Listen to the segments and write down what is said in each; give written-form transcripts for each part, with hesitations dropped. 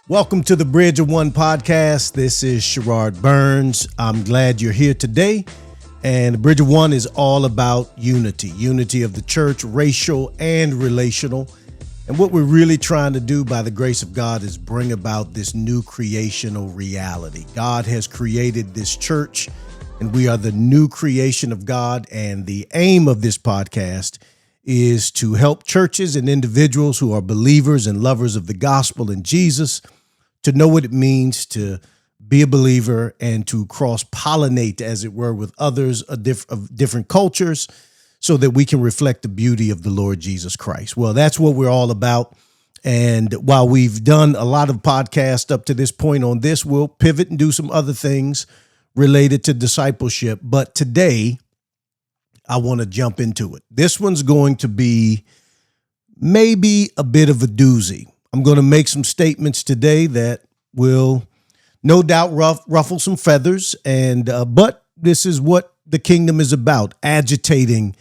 Welcome to the Bridge of One podcast. This is Sherard Burns. I'm glad you're here today. And the Bridge of One is all about unity of the church, racial and relational. And what we're really trying to do by the grace of God is bring about this new creational reality. God has created this church, and we are the new creation of God. And the aim of this podcast is to help churches and individuals who are believers and lovers of the gospel in Jesus to know what it means to be a believer and to cross-pollinate, as it were, with others of different cultures so that we can reflect the beauty of the Lord Jesus Christ. Well, that's what we're all about. And while we've done a lot of podcasts up to this point on this, we'll pivot and do some other things related to discipleship. But today, I want to jump into it. This one's going to be maybe a bit of a doozy. I'm going to make some statements today that will no doubt ruffle some feathers, but this is what the kingdom is about, agitating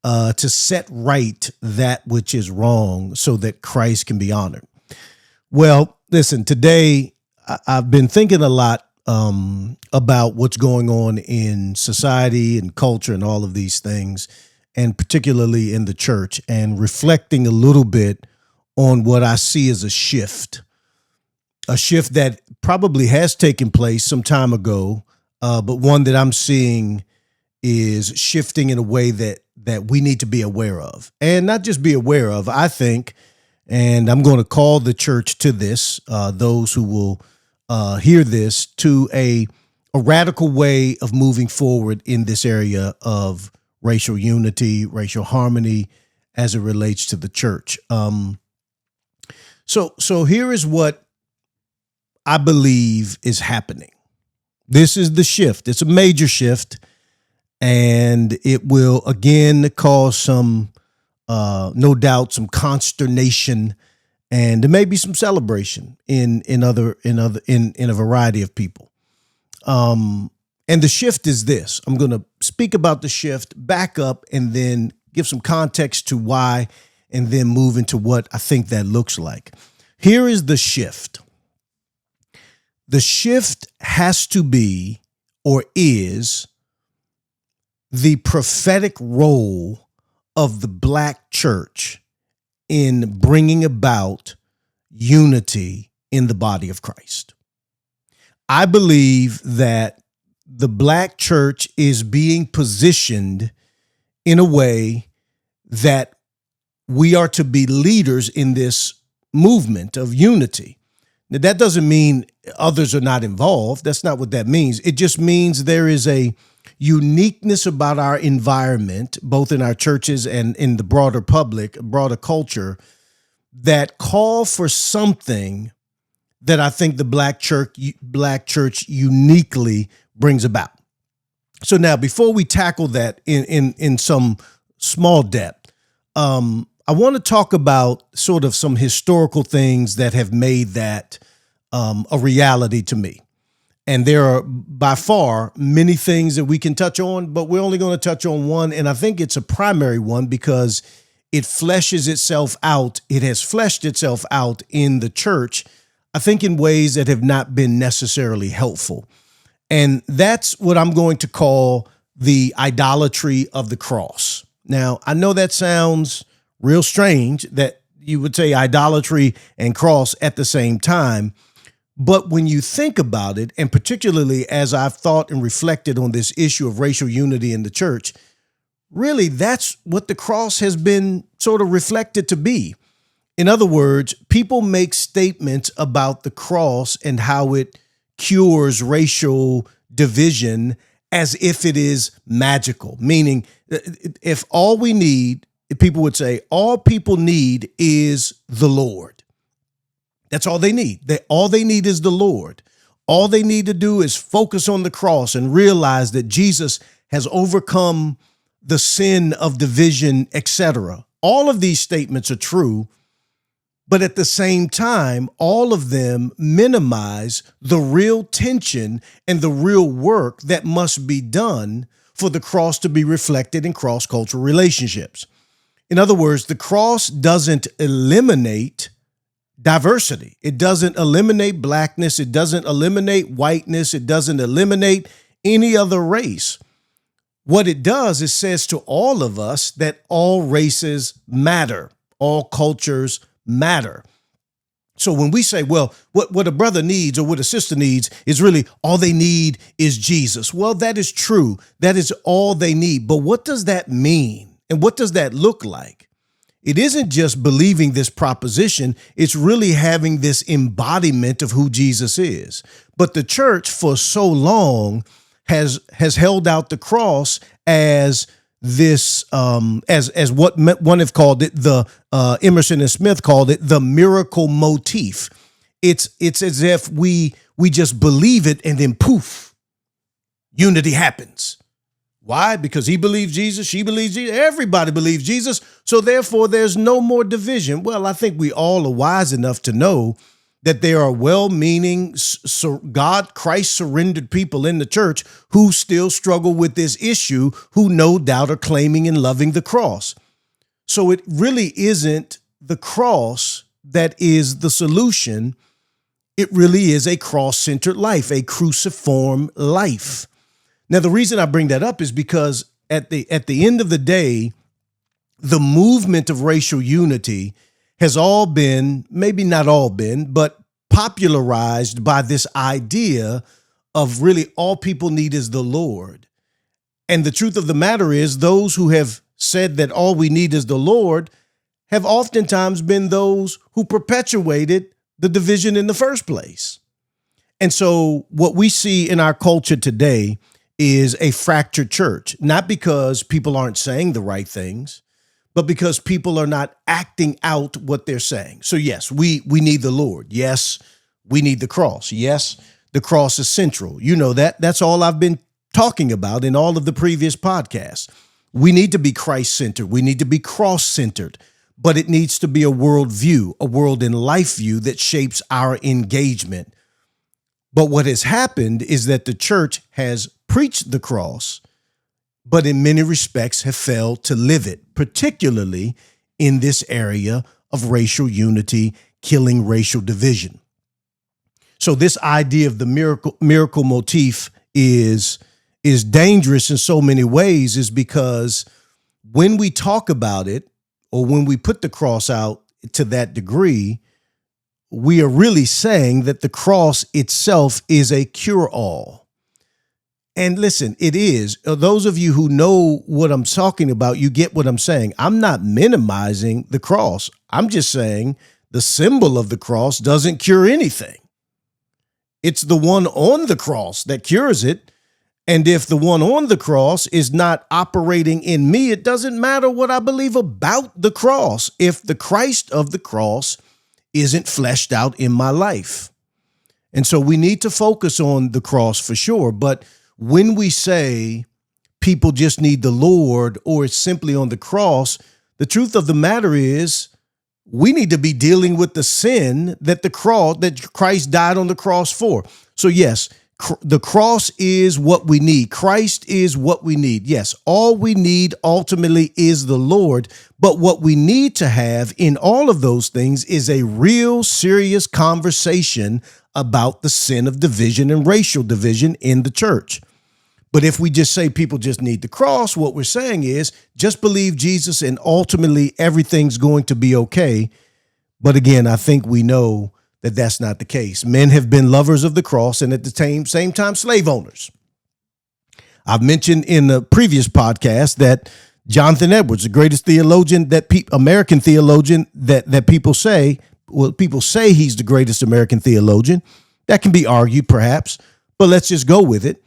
to set right that which is wrong so that Christ can be honored. Well, listen, today I've been thinking a lot about what's going on in society and culture and all of these things, and particularly in the church, and reflecting a little bit on what I see as a shift that probably has taken place some time ago, but one that I'm seeing is shifting in a way that we need to be aware of. And not just be aware of, I think, and I'm going to call the church to this, those who will hear this, to a radical way of moving forward in this area of racial unity, racial harmony as it relates to the church. So here is what I believe is happening. This is the shift. It's a major shift, and it will again cause some, no doubt, some consternation and maybe some celebration in a variety of people. And the shift is this. I'm going to speak about the shift, back up, and then give some context to why, and then move into what I think that looks like. Here is the shift. The shift has to be, or is, the prophetic role of the Black church in bringing about unity in the body of Christ. I believe that the Black church is being positioned in a way that we are to be leaders in this movement of unity. Now, that doesn't mean others are not involved. That's not what that means. It just means there is a uniqueness about our environment, both in our churches and in the broader public, broader culture, that call for something that I think the Black church uniquely brings about. So now, before we tackle that in some small depth, I want to talk about sort of some historical things that have made that a reality to me. And there are by far many things that we can touch on, but we're only going to touch on one. And I think it's a primary one because it fleshes itself out. It has fleshed itself out in the church, I think, in ways that have not been necessarily helpful. And that's what I'm going to call the idolatry of the cross. Now, I know that sounds real strange that you would say idolatry and cross at the same time. But when you think about it, and particularly as I've thought and reflected on this issue of racial unity in the church, really that's what the cross has been sort of reflected to be. In other words, people make statements about the cross and how it cures racial division as if it is magical, meaning if all we need, people would say, all people need is the Lord. That's all they need. All they need is the Lord. All they need to do is focus on the cross and realize that Jesus has overcome the sin of division, etc. All of these statements are true, but at the same time, all of them minimize the real tension and the real work that must be done for the cross to be reflected in cross-cultural relationships. In other words, the cross doesn't eliminate diversity. It doesn't eliminate blackness. It doesn't eliminate whiteness. It doesn't eliminate any other race. What it does is says to all of us that all races matter, all cultures matter. So when we say, well, what a brother needs or what a sister needs is really all they need is Jesus. Well, that is true. That is all they need. But what does that mean? And what does that look like? It isn't just believing this proposition. It's really having this embodiment of who Jesus is. But the church for so long has held out the cross as this, as what one have called it, the Emerson and Smith called it the miracle motif. It's as if we just believe it and then poof, unity happens. Why? Because he believes Jesus, she believes Jesus, everybody believes Jesus. So therefore, there's no more division. Well, I think we all are wise enough to know that there are well-meaning, Christ surrendered people in the church who still struggle with this issue, who no doubt are claiming and loving the cross. So it really isn't the cross that is the solution. It really is a cross-centered life, a cruciform life. Now, the reason I bring that up is because at the end of the day, the movement of racial unity has all been, maybe not all been, but popularized by this idea of really all people need is the Lord. And the truth of the matter is those who have said that all we need is the Lord have oftentimes been those who perpetuated the division in the first place. And so what we see in our culture today is a fractured church, not because people aren't saying the right things, but because people are not acting out what they're saying. So yes, we need the Lord. Yes, we need the cross. Yes, the cross is central. You know that. That's all I've been talking about in all of the previous podcasts. We need to be Christ-centered. We need to be cross-centered, but it needs to be a world view, a world in life view that shapes our engagement. But what has happened is that the church has preached the cross, but in many respects have failed to live it, particularly in this area of racial unity, killing racial division. So this idea of the miracle motif is dangerous in so many ways, is because when we talk about it, or when we put the cross out to that degree, we are really saying that the cross itself is a cure-all. And listen, it is. Those of you who know what I'm talking about, you get what I'm saying. I'm not minimizing the cross. I'm just saying the symbol of the cross doesn't cure anything. It's the one on the cross that cures it. And if the one on the cross is not operating in me, it doesn't matter what I believe about the cross if the Christ of the cross isn't fleshed out in my life. And so we need to focus on the cross for sure. But when we say people just need the Lord or it's simply on the cross, the truth of the matter is we need to be dealing with the sin that Christ died on the cross for. So yes, the cross is what we need. Christ is what we need. Yes, all we need ultimately is the Lord. But what we need to have in all of those things is a real serious conversation about the sin of division and racial division in the church. But if we just say people just need the cross, what we're saying is just believe Jesus and ultimately everything's going to be okay. But again, I think we know that that's not the case. Men have been lovers of the cross and at the same time slave owners. I've mentioned in the previous podcast that Jonathan Edwards, the greatest theologian American theologian that people say, well, people say he's the greatest American theologian. That can be argued perhaps, but let's just go with it.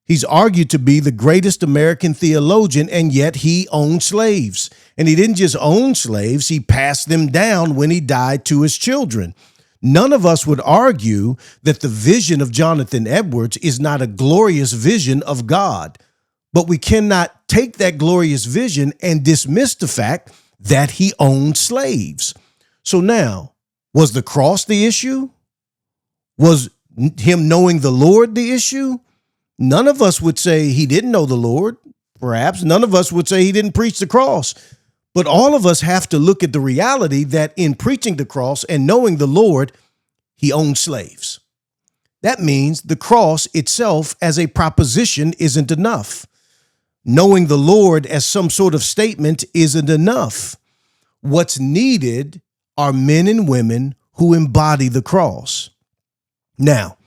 He's argued to be the greatest American theologian, and yet he owned slaves. And he didn't just own slaves, he passed them down when he died to his children. None of us would argue that the vision of Jonathan Edwards is not a glorious vision of God, but we cannot take that glorious vision and dismiss the fact that he owned slaves. So now, was the cross the issue? Was him knowing the Lord the issue? None of us would say he didn't know the Lord. Perhaps none of us would say he didn't preach the cross. But all of us have to look at the reality that in preaching the cross and knowing the Lord, he owned slaves. That means the cross itself as a proposition isn't enough. Knowing the Lord as some sort of statement isn't enough. What's needed are men and women who embody the cross. Now,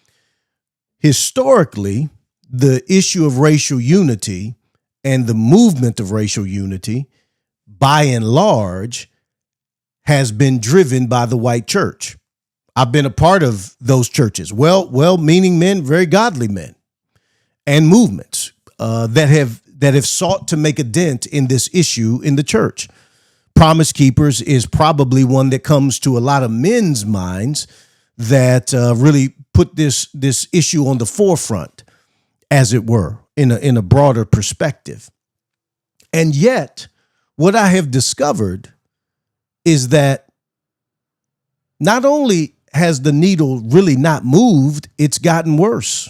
historically, the issue of racial unity and the movement of racial unity, by and large, has been driven by the white church. I've been a part of those churches, well-meaning men, very godly men, and movements that have sought to make a dent in this issue in the church. Promise Keepers is probably one that comes to a lot of men's minds that really put this issue on the forefront, as it were, in a broader perspective. And yet, what I have discovered is that not only has the needle really not moved, it's gotten worse.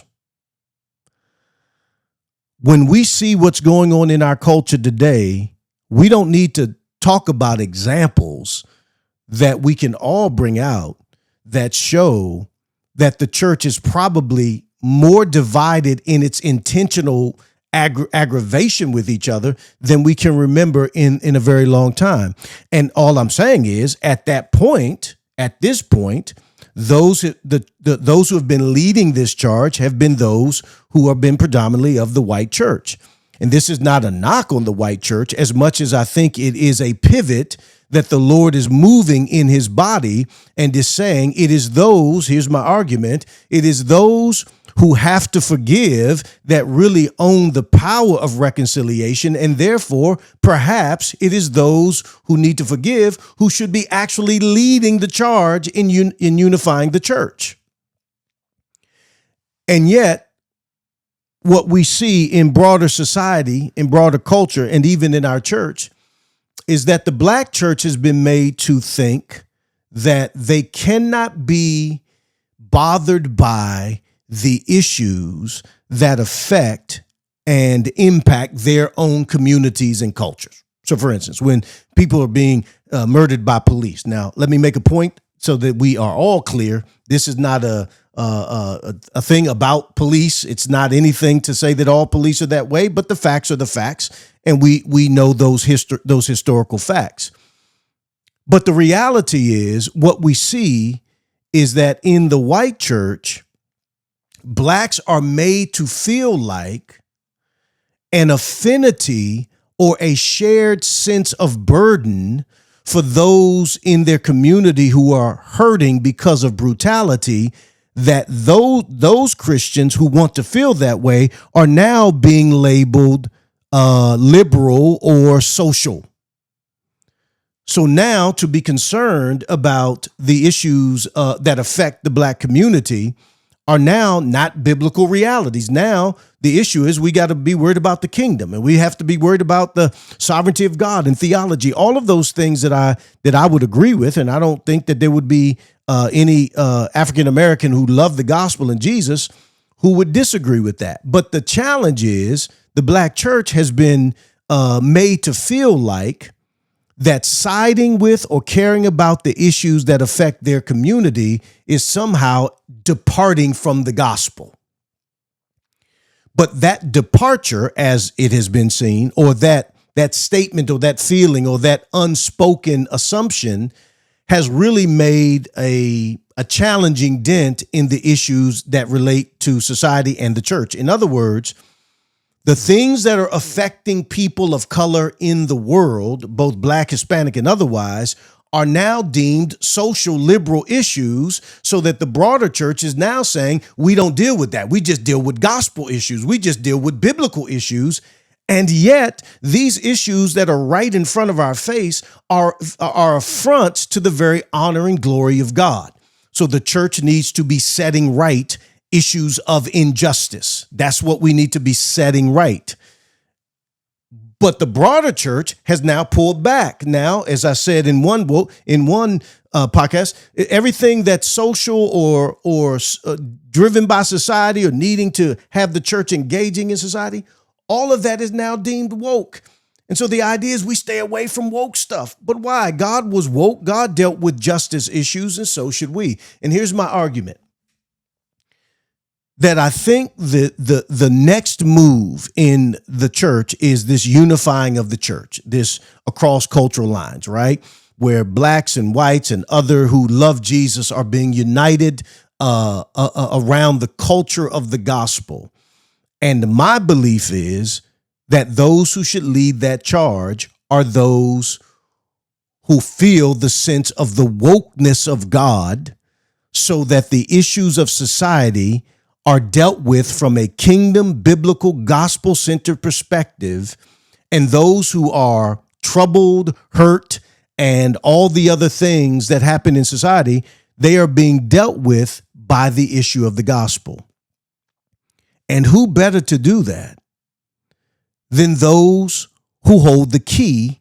When we see what's going on in our culture today, we don't need to talk about examples that we can all bring out that show that the church is probably more divided in its intentional aggravation with each other than we can remember in a very long time. And all I'm saying is, at this point, those who have been leading this charge have been those who have been predominantly of the white church. And this is not a knock on the white church as much as I think it is a pivot that the Lord is moving in his body and is saying it is those, here's my argument, it is those who have to forgive that really own the power of reconciliation. And therefore, perhaps it is those who need to forgive who should be actually leading the charge in unifying the church. And yet, what we see in broader society, in broader culture, and even in our church, is that the black church has been made to think that they cannot be bothered by the issues that affect and impact their own communities and cultures. So, for instance, when people are being murdered by police. Now, let me make a point so that we are all clear. This is not a thing about police. It's not anything to say that all police are that way, but the facts are the facts, and we know those historical facts. But the reality is, what we see is that in the white church, blacks are made to feel like an affinity or a shared sense of burden for those in their community who are hurting because of brutality, that those Christians who want to feel that way are now being labeled liberal or social. So now, to be concerned about the issues that affect the black community are now not biblical realities. Now, the issue is we got to be worried about the kingdom, and we have to be worried about the sovereignty of God and theology, all of those things that I would agree with. And I don't think that there would be any African-American who loved the gospel and Jesus who would disagree with that. But the challenge is the black church has been made to feel like that siding with or caring about the issues that affect their community is somehow departing from the gospel. But that departure, as it has been seen, or that statement or that feeling or that unspoken assumption has really made a challenging dent in the issues that relate to society and the church. In other words, the things that are affecting people of color in the world, both black, Hispanic, and otherwise, are now deemed social liberal issues, so that the broader church is now saying, we don't deal with that. We just deal with gospel issues. We just deal with biblical issues. And yet these issues that are right in front of our face are affronts to the very honor and glory of God. So the church needs to be setting right issues of injustice. That's what we need to be setting right. But the broader church has now pulled back. Now, as I said in one podcast, everything that's social or driven by society or needing to have the church engaging in society, all of that is now deemed woke. And so the idea is we stay away from woke stuff. But why? God was woke. God dealt with justice issues, and so should we. And here's my argument. That I think the next move in the church is this unifying of the church, this across cultural lines, right? Where blacks and whites and other who love Jesus are being united around the culture of the gospel. And my belief is that those who should lead that charge are those who feel the sense of the wokeness of God, so that the issues of society are dealt with from a kingdom, biblical, gospel-centered perspective, and those who are troubled, hurt, and all the other things that happen in society, they are being dealt with by the issue of the gospel. And who better to do that than those who hold the key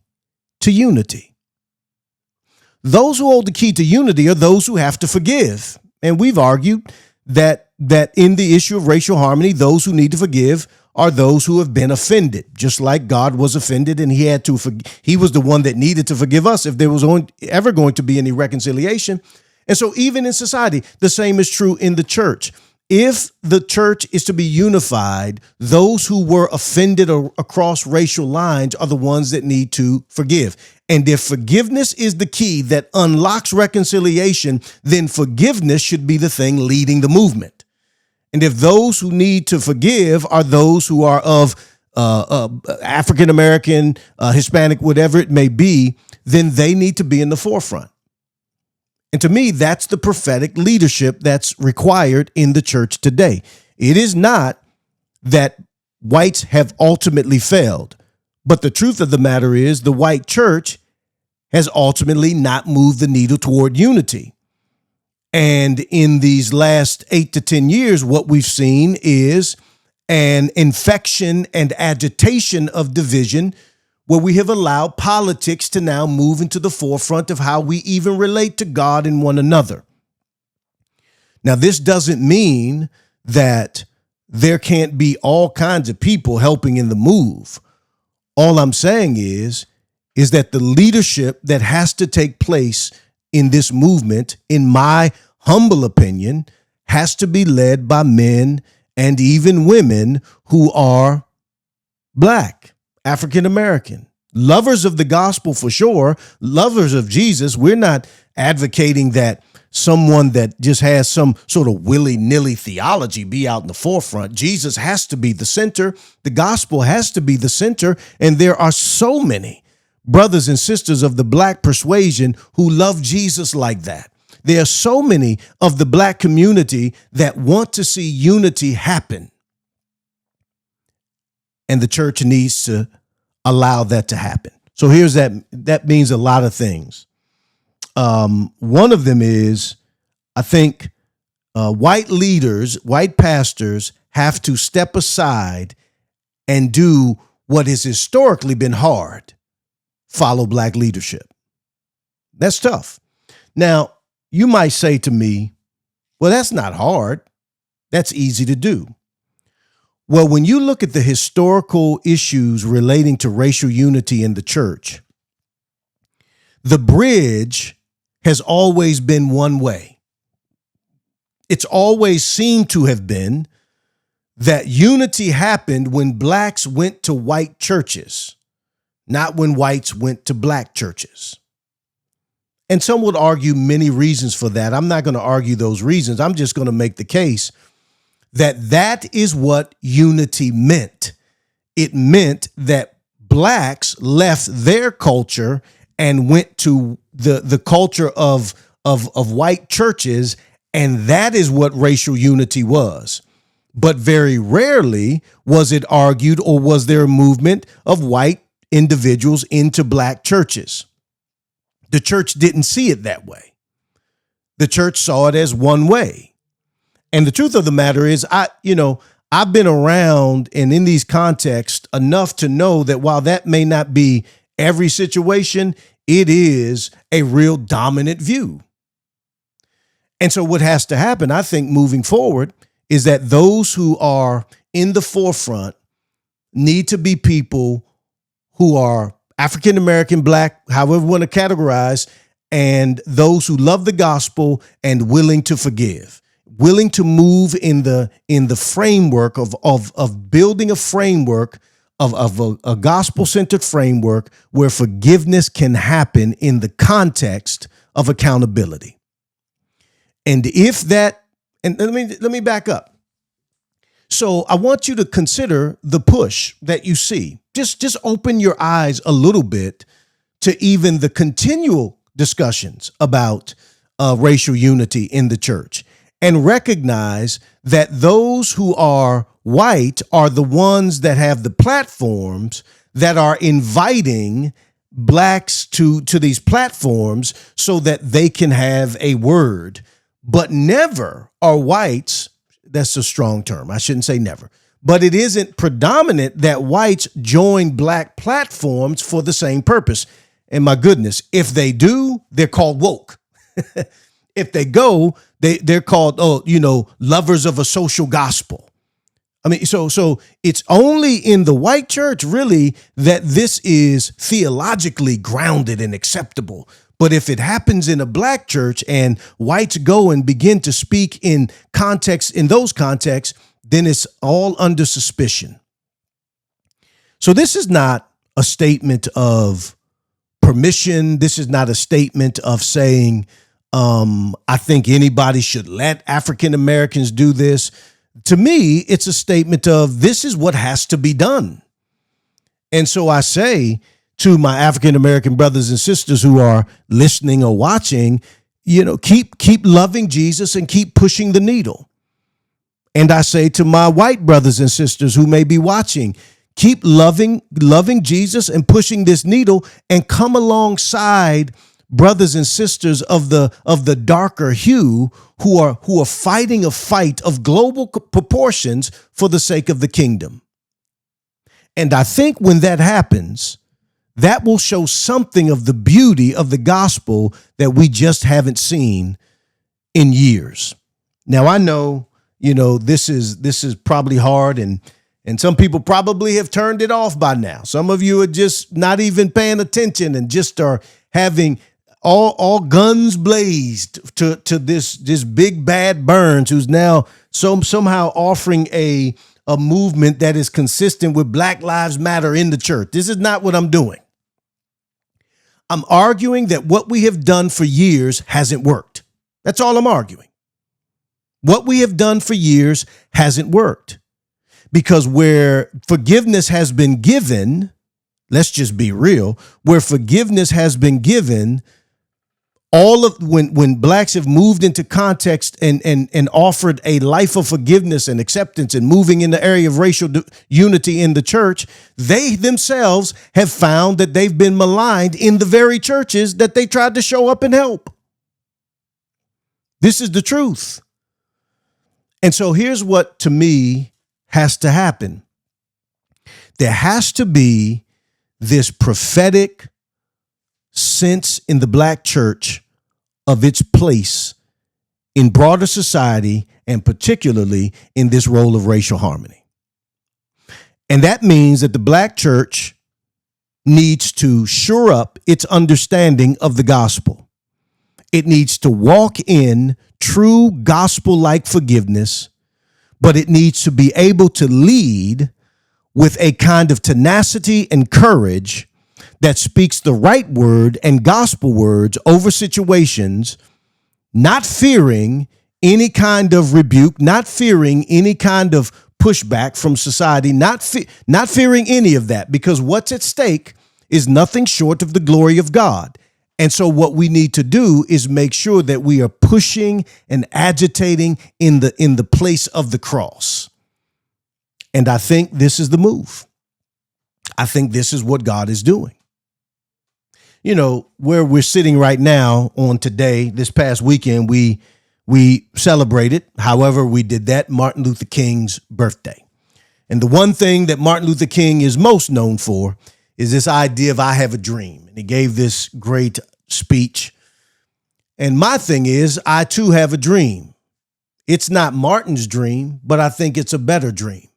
to unity? Those who hold the key to unity are those who have to forgive. And we've argued that in the issue of racial harmony, those who need to forgive are those who have been offended, just like God was offended, and he was the one that needed to forgive us if there was ever going to be any reconciliation. And so even in society, the same is true in the church. If the church is to be unified, those who were offended across racial lines are the ones that need to forgive. And if forgiveness is the key that unlocks reconciliation, then forgiveness should be the thing leading the movement. And if those who need to forgive are those who are of African-American, Hispanic, whatever it may be, then they need to be in the forefront. And to me, that's the prophetic leadership that's required in the church today. It is not that whites have ultimately failed, but the truth of the matter is the white church has ultimately not moved the needle toward unity. And in these last 8 to 10 years, what we've seen is an infection and agitation of division, where we have allowed politics to now move into the forefront of how we even relate to God and one another. Now, this doesn't mean that there can't be all kinds of people helping in the move. All I'm saying is that the leadership that has to take place in this movement, in my humble opinion, has to be led by men and even women who are Black, African American, lovers of the gospel for sure, lovers of Jesus. We're not advocating that someone that just has some sort of willy-nilly theology be out in the forefront. Jesus has to be the center. The gospel has to be the center. And there are so many brothers and sisters of the Black persuasion who love Jesus like that. There are so many of the Black community that want to see unity happen. And the church needs to allow that to happen. So here's that means a lot of things. One of them is, I think white leaders, white pastors have to step aside and do what has historically been hard: follow Black leadership. That's tough. Now, you might say to me, well, that's not hard. That's easy to do. Well, when you look at the historical issues relating to racial unity in the church, the bridge has always been one way. It's always seemed to have been that unity happened when Blacks went to white churches, not when whites went to Black churches. And some would argue many reasons for that. I'm not going to argue those reasons. I'm just going to make the case that that is what unity meant. It meant that Blacks left their culture and went to the culture of white churches, and that is what racial unity was. But very rarely was it argued, or was there a movement of white individuals into Black churches. The church didn't see it that way. The church saw it as one way. And the truth of the matter is, I've been around and in these contexts enough to know that while that may not be every situation, it is a real dominant view. And so what has to happen, I think, moving forward, is that those who are in the forefront need to be people who are African American, Black, however you want to categorize, and those who love the gospel and willing to forgive, willing to move in the framework of building a framework of a gospel-centered framework where forgiveness can happen in the context of accountability. And if that, and let me back up. So I want you to consider the push that you see. Just open your eyes a little bit to even the continual discussions about racial unity in the church, and recognize that those who are white are the ones that have the platforms that are inviting blacks to these platforms so that they can have a word. But never are whites, that's a strong term, I shouldn't say never, but it isn't predominant that whites join black platforms for the same purpose. And my goodness, if they do, they're called woke. If they go, they're called, lovers of a social gospel. I mean, so it's only in the white church, really, that this is theologically grounded and acceptable. But if it happens in a black church and whites go and begin to speak in those contexts, then it's all under suspicion. So this is not a statement of permission. This is not a statement of saying, I think anybody should let African Americans do this. To me, it's a statement of this is what has to be done. And so I say to my African American brothers and sisters who are listening or watching, keep loving Jesus and keep pushing the needle. And I say to my white brothers and sisters who may be watching, keep loving Jesus and pushing this needle, and come alongside brothers and sisters of the darker hue who are fighting a fight of global proportions for the sake of the kingdom. And I think when that happens, that will show something of the beauty of the gospel that we just haven't seen in years. Now, I know, this is probably hard, and some people probably have turned it off by now. Some of you are just not even paying attention and just are having all guns blazed to this big bad Burns, who's now somehow offering a movement that is consistent with Black Lives Matter in the church. This is not what I'm doing. I'm arguing that what we have done for years hasn't worked. That's all I'm arguing. What we have done for years hasn't worked, because where forgiveness has been given, let's just be real, where forgiveness has been given, when blacks have moved into context and offered a life of forgiveness and acceptance and moving in the area of racial unity in the church, they themselves have found that they've been maligned in the very churches that they tried to show up and help. This is the truth. And so here's what, to me, has to happen. There has to be this prophetic sense in the black church of its place in broader society, and particularly in this role of racial harmony. And that means that the black church needs to shore up its understanding of the gospel. It needs to walk in true gospel-like forgiveness, but it needs to be able to lead with a kind of tenacity and courage that speaks the right word and gospel words over situations, not fearing any kind of rebuke, not fearing any kind of pushback from society, not fearing any of that, because what's at stake is nothing short of the glory of God. And so what we need to do is make sure that we are pushing and agitating in the place of the cross. And I think this is the move. I think this is what God is doing. Where we're sitting right now on today, this past weekend, we celebrated, however we did that, Martin Luther King's birthday. And the one thing that Martin Luther King is most known for is this idea of I have a dream. And he gave this great speech. And my thing is, I too have a dream. It's not Martin's dream, but I think it's a better dream.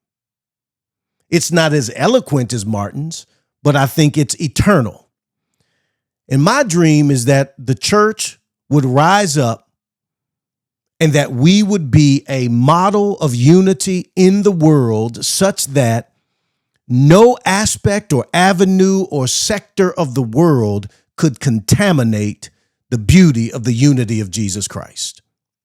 It's not as eloquent as Martin's, but I think it's eternal. And my dream is that the church would rise up and that we would be a model of unity in the world such that no aspect or avenue or sector of the world could contaminate the beauty of the unity of Jesus Christ.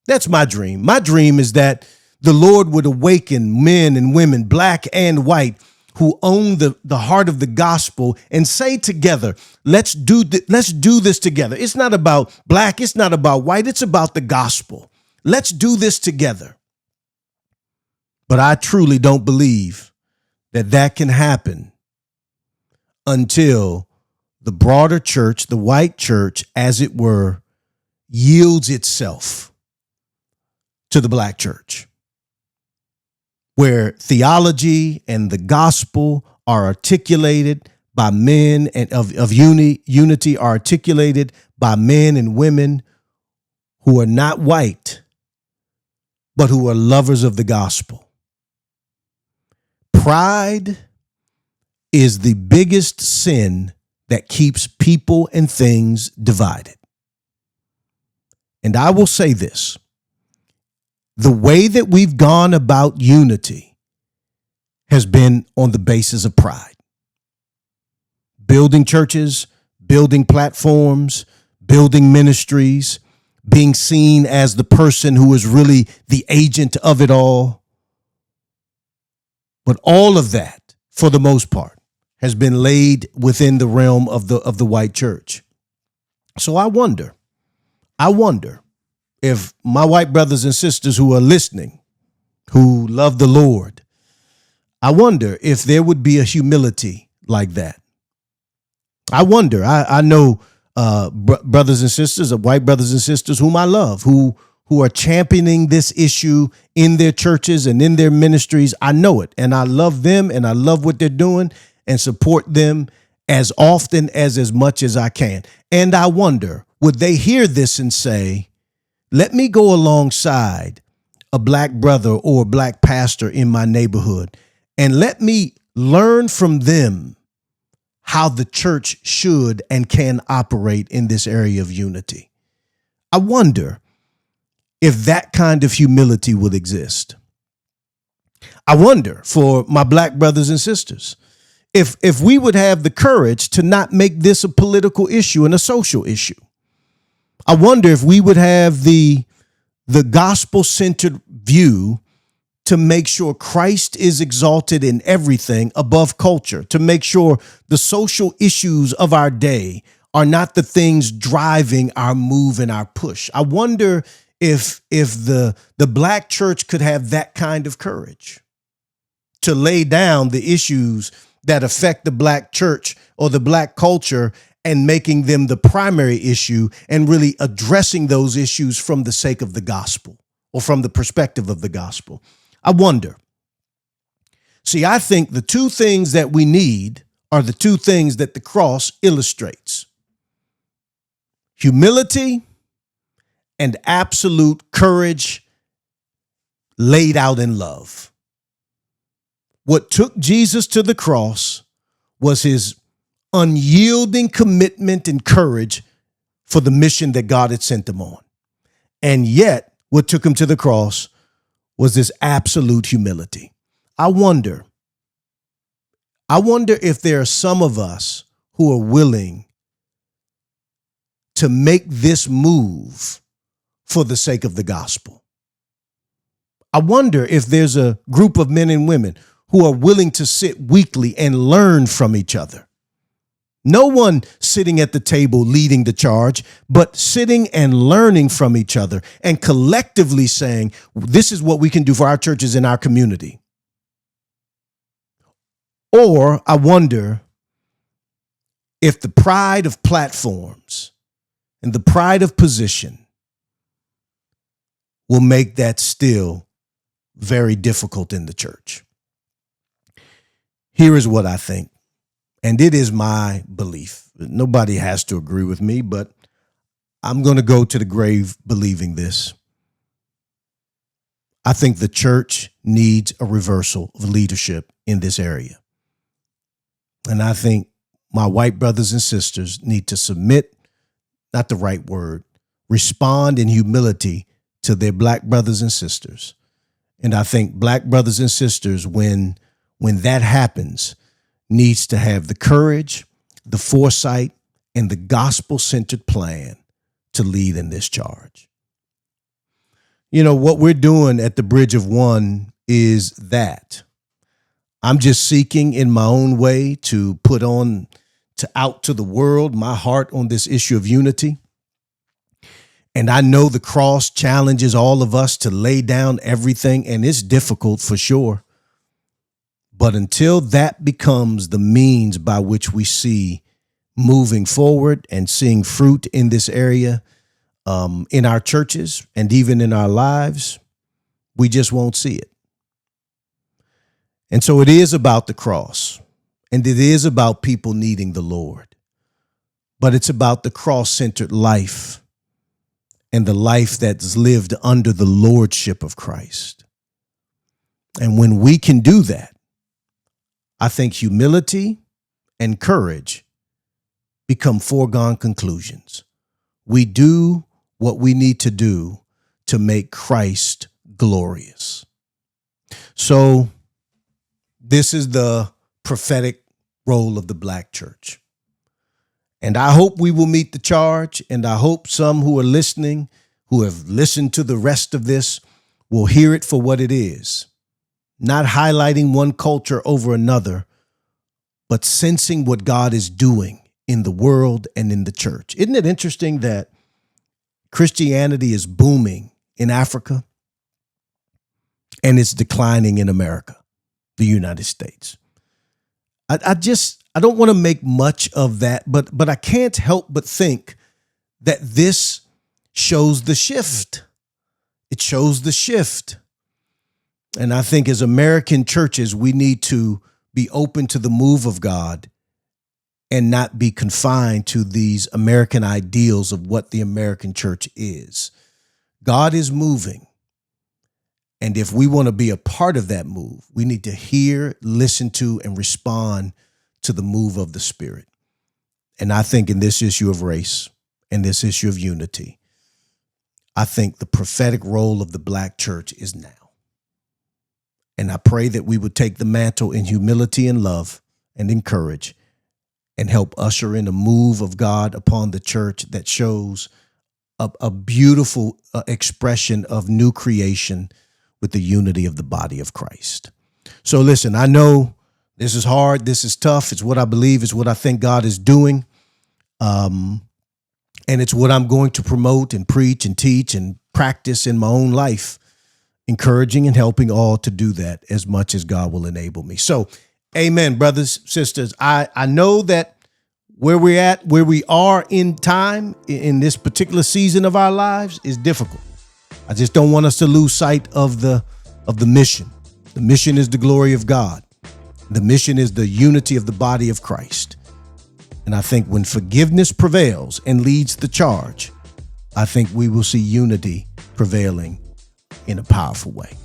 That's my dream. My dream is that the Lord would awaken men and women, black and white, who own the heart of the gospel and say together, let's do this together. It's not about black. It's not about white. It's about the gospel. Let's do this together. But I truly don't believe that can happen until the broader church, the white church, as it were, yields itself to the black church, where theology and the gospel are articulated by men and of unity are articulated by men and women who are not white, but who are lovers of the gospel. Pride is the biggest sin that keeps people and things divided. And I will say this. The way that we've gone about unity has been on the basis of pride. Building churches, building platforms, building ministries, being seen as the person who is really the agent of it all. But all of that, for the most part, has been laid within the realm of the white church. So I wonder if my white brothers and sisters who are listening, who love the Lord, I wonder if there would be a humility like that. I wonder, I know brothers and sisters, white brothers and sisters whom I love, who are championing this issue in their churches and in their ministries. I know it, and I love them, and I love what they're doing and support them as often as much as I can. And I wonder, would they hear this and say, let me go alongside a black brother or a black pastor in my neighborhood, and let me learn from them how the church should and can operate in this area of unity. I wonder if that kind of humility would exist. I wonder for my black brothers and sisters, if we would have the courage to not make this a political issue and a social issue. I wonder if we would have the gospel-centered view to make sure Christ is exalted in everything above culture, to make sure the social issues of our day are not the things driving our move and our push. I wonder if the black church could have that kind of courage to lay down the issues that affect the black church or the black culture and making them the primary issue and really addressing those issues from the sake of the gospel or from the perspective of the gospel. I wonder. See, I think the two things that we need are the two things that the cross illustrates: humility and absolute courage laid out in love. What took Jesus to the cross was his unyielding commitment and courage for the mission that God had sent him on. And yet, what took him to the cross was this absolute humility. I wonder if there are some of us who are willing to make this move for the sake of the gospel. I wonder if there's a group of men and women who are willing to sit weekly and learn from each other. No one sitting at the table leading the charge, but sitting and learning from each other and collectively saying, this is what we can do for our churches in our community. Or I wonder if the pride of platforms and the pride of position will make that still very difficult in the church. Here is what I think, and it is my belief. Nobody has to agree with me, but I'm going to go to the grave believing this. I think the church needs a reversal of leadership in this area. And I think my white brothers and sisters need to submit, not the right word, respond in humility to their black brothers and sisters. And I think black brothers and sisters, when that happens, needs to have the courage, the foresight, and the gospel-centered plan to lead in this charge. You know, what we're doing at the Bridge of One is that. I'm just seeking in my own way to put on, to out to the world, my heart on this issue of unity. And I know the cross challenges all of us to lay down everything, and it's difficult for sure. But until that becomes the means by which we see moving forward and seeing fruit in this area, in our churches and even in our lives, we just won't see it. And so it is about the cross, and it is about people needing the Lord, but it's about the cross-centered life and the life that's lived under the lordship of Christ. And when we can do that, I think humility and courage become foregone conclusions. We do what we need to do to make Christ glorious. So this is the prophetic role of the black church. And I hope we will meet the charge, and I hope some who are listening, who have listened to the rest of this, will hear it for what it is. Not highlighting one culture over another, but sensing what God is doing in the world and in the church. Isn't it interesting that Christianity is booming in Africa and it's declining in America, the United States? I don't want to make much of that, but I can't help but think that this shows the shift. It shows the shift. And I think as American churches, we need to be open to the move of God and not be confined to these American ideals of what the American church is. God is moving. And if we want to be a part of that move, we need to hear, listen to, and respond to the move of the Spirit. And I think in this issue of race and this issue of unity, I think the prophetic role of the black church is now. And I pray that we would take the mantle in humility and love and in courage and help usher in a move of God upon the church that shows a beautiful expression of new creation with the unity of the body of Christ. So listen, I know this is hard. This is tough. It's what I believe. It's what I think God is doing. And it's what I'm going to promote and preach and teach and practice in my own life, encouraging and helping all to do that as much as God will enable me. So, amen, brothers, sisters. I know that where we are in time in this particular season of our lives is difficult. I just don't want us to lose sight of the mission. The mission is the glory of God. The mission is the unity of the body of Christ. And I think when forgiveness prevails and leads the charge, I think we will see unity prevailing in a powerful way.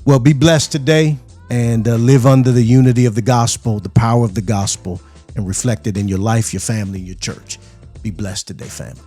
Well, be blessed today and live under the unity of the gospel, the power of the gospel, and reflect it in your life, your family, and your church. Be blessed today, family.